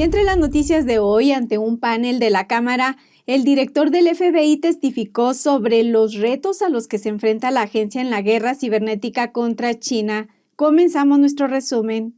entre las noticias de hoy, ante un panel de la Cámara, el director del FBI testificó sobre los retos a los que se enfrenta la agencia en la guerra cibernética contra China. Comenzamos nuestro resumen.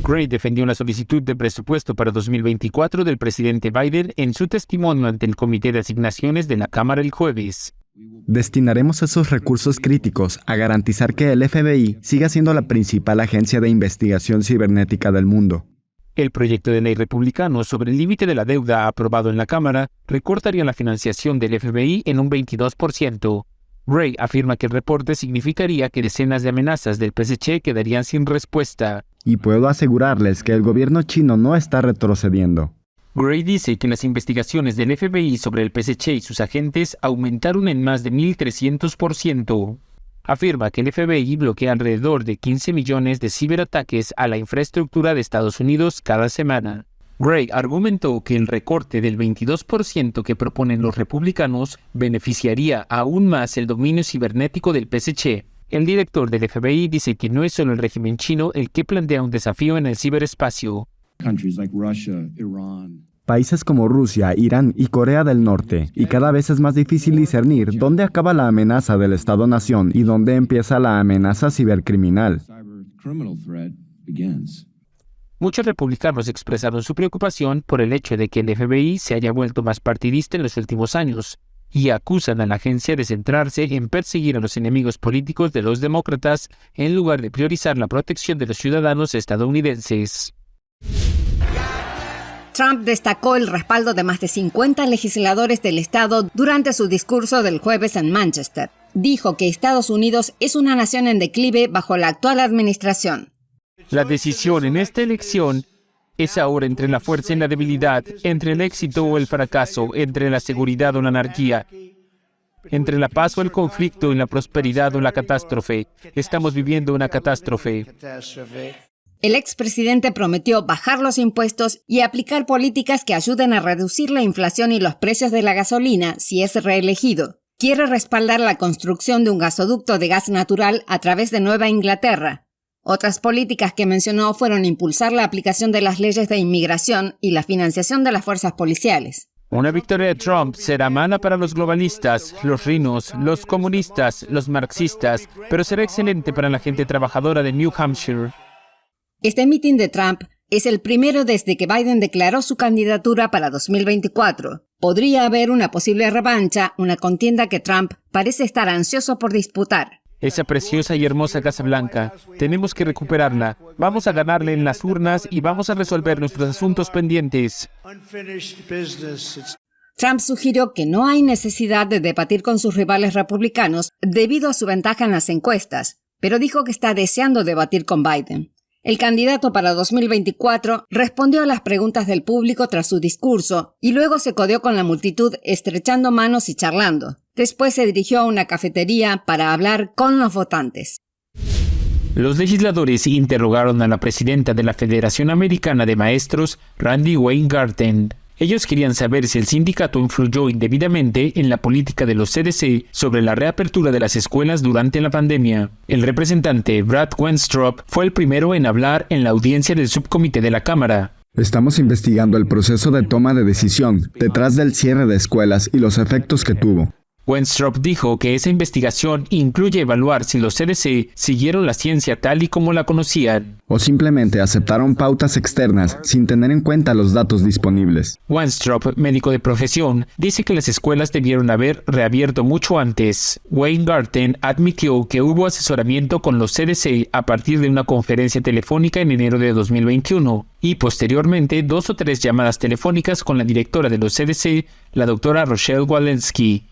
Gray defendió la solicitud de presupuesto para 2024 del presidente Biden en su testimonio ante el Comité de Asignaciones de la Cámara el jueves. Destinaremos esos recursos críticos a garantizar que el FBI siga siendo la principal agencia de investigación cibernética del mundo. El proyecto de ley republicano sobre el límite de la deuda aprobado en la Cámara recortaría la financiación del FBI en un 22%. Gray afirma que el reporte significaría que decenas de amenazas del PSC quedarían sin respuesta. Y puedo asegurarles que el gobierno chino no está retrocediendo. Gray dice que las investigaciones del FBI sobre el PSC y sus agentes aumentaron en más de 1.300%. Afirma que el FBI bloquea alrededor de 15 millones de ciberataques a la infraestructura de Estados Unidos cada semana. Gray argumentó que el recorte del 22% que proponen los republicanos beneficiaría aún más el dominio cibernético del PSC. El director del FBI dice que no es solo el régimen chino el que plantea un desafío en el ciberespacio. Países como Rusia, Irán y Corea del Norte, y cada vez es más difícil discernir dónde acaba la amenaza del Estado-nación y dónde empieza la amenaza cibercriminal. Muchos republicanos expresaron su preocupación por el hecho de que el FBI se haya vuelto más partidista en los últimos años y acusan a la agencia de centrarse en perseguir a los enemigos políticos de los demócratas en lugar de priorizar la protección de los ciudadanos estadounidenses. Trump destacó el respaldo de más de 50 legisladores del estado durante su discurso del jueves en Manchester. Dijo que Estados Unidos es una nación en declive bajo la actual administración. La decisión en esta elección es ahora entre la fuerza y la debilidad, entre el éxito o el fracaso, entre la seguridad o la anarquía, entre la paz o el conflicto y la prosperidad o la catástrofe. Estamos viviendo una catástrofe. El expresidente prometió bajar los impuestos y aplicar políticas que ayuden a reducir la inflación y los precios de la gasolina si es reelegido. Quiere respaldar la construcción de un gasoducto de gas natural a través de Nueva Inglaterra. Otras políticas que mencionó fueron impulsar la aplicación de las leyes de inmigración y la financiación de las fuerzas policiales. Una victoria de Trump será mala para los globalistas, los rhinos, los comunistas, los marxistas, pero será excelente para la gente trabajadora de New Hampshire. Este mitin de Trump es el primero desde que Biden declaró su candidatura para 2024. Podría haber una posible revancha, una contienda que Trump parece estar ansioso por disputar. Esa preciosa y hermosa Casa Blanca, tenemos que recuperarla. Vamos a ganarle en las urnas y vamos a resolver nuestros asuntos pendientes. Trump sugirió que no hay necesidad de debatir con sus rivales republicanos debido a su ventaja en las encuestas, pero dijo que está deseando debatir con Biden. El candidato para 2024 respondió a las preguntas del público tras su discurso y luego se codeó con la multitud estrechando manos y charlando. Después se dirigió a una cafetería para hablar con los votantes. Los legisladores interrogaron a la presidenta de la Federación Americana de Maestros, Randi Weingarten. Ellos querían saber si el sindicato influyó indebidamente en la política de los CDC sobre la reapertura de las escuelas durante la pandemia. El representante Brad Wenstrup fue el primero en hablar en la audiencia del subcomité de la Cámara. Estamos investigando el proceso de toma de decisión detrás del cierre de escuelas y los efectos que tuvo. Wenstrup dijo que esa investigación incluye evaluar si los CDC siguieron la ciencia tal y como la conocían. O simplemente aceptaron pautas externas sin tener en cuenta los datos disponibles. Wenstrup, médico de profesión, dice que las escuelas debieron haber reabierto mucho antes. Weingarten admitió que hubo asesoramiento con los CDC a partir de una conferencia telefónica en enero de 2021 y posteriormente 2 o 3 llamadas telefónicas con la directora de los CDC, la doctora Rochelle Walensky.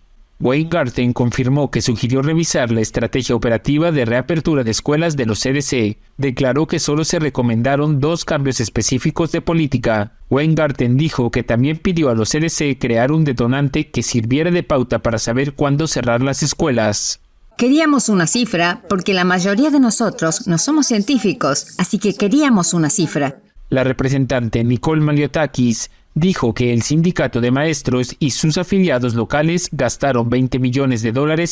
Weingarten confirmó que sugirió revisar la estrategia operativa de reapertura de escuelas de los CDC. Declaró que solo se recomendaron 2 cambios específicos de política. Weingarten dijo que también pidió a los CDC crear un detonante que sirviera de pauta para saber cuándo cerrar las escuelas. Queríamos una cifra porque la mayoría de nosotros no somos científicos, así que queríamos una cifra. La representante Nicole Maliotakis dijo que el sindicato de maestros y sus afiliados locales gastaron $20 millones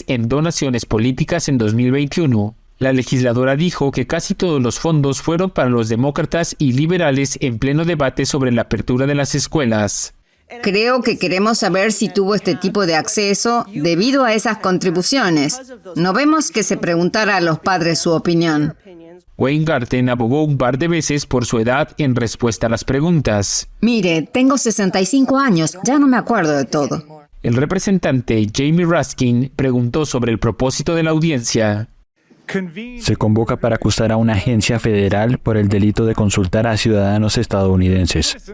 en donaciones políticas en 2021. La legisladora dijo que casi todos los fondos fueron para los demócratas y liberales en pleno debate sobre la apertura de las escuelas. Creo que queremos saber si tuvo este tipo de acceso debido a esas contribuciones. No vemos que se preguntara a los padres su opinión. Weingarten abogó un par de veces por su edad en respuesta a las preguntas. Mire, tengo 65 años, ya no me acuerdo de todo. El representante Jamie Raskin preguntó sobre el propósito de la audiencia. Se convoca para acusar a una agencia federal por el delito de consultar a ciudadanos estadounidenses.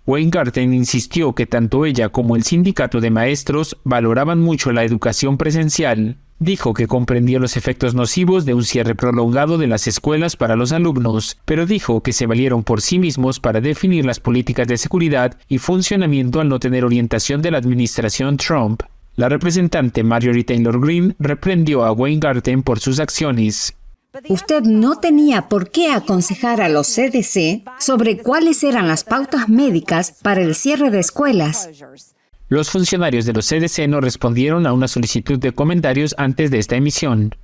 Weingarten insistió que tanto ella como el sindicato de maestros valoraban mucho la educación presencial. Dijo que comprendía los efectos nocivos de un cierre prolongado de las escuelas para los alumnos, pero dijo que se valieron por sí mismos para definir las políticas de seguridad y funcionamiento al no tener orientación de la administración Trump. La representante Marjorie Taylor Greene reprendió a Weingarten por sus acciones. Usted no tenía por qué aconsejar a los CDC sobre cuáles eran las pautas médicas para el cierre de escuelas. Los funcionarios de los CDC no respondieron a una solicitud de comentarios antes de esta emisión.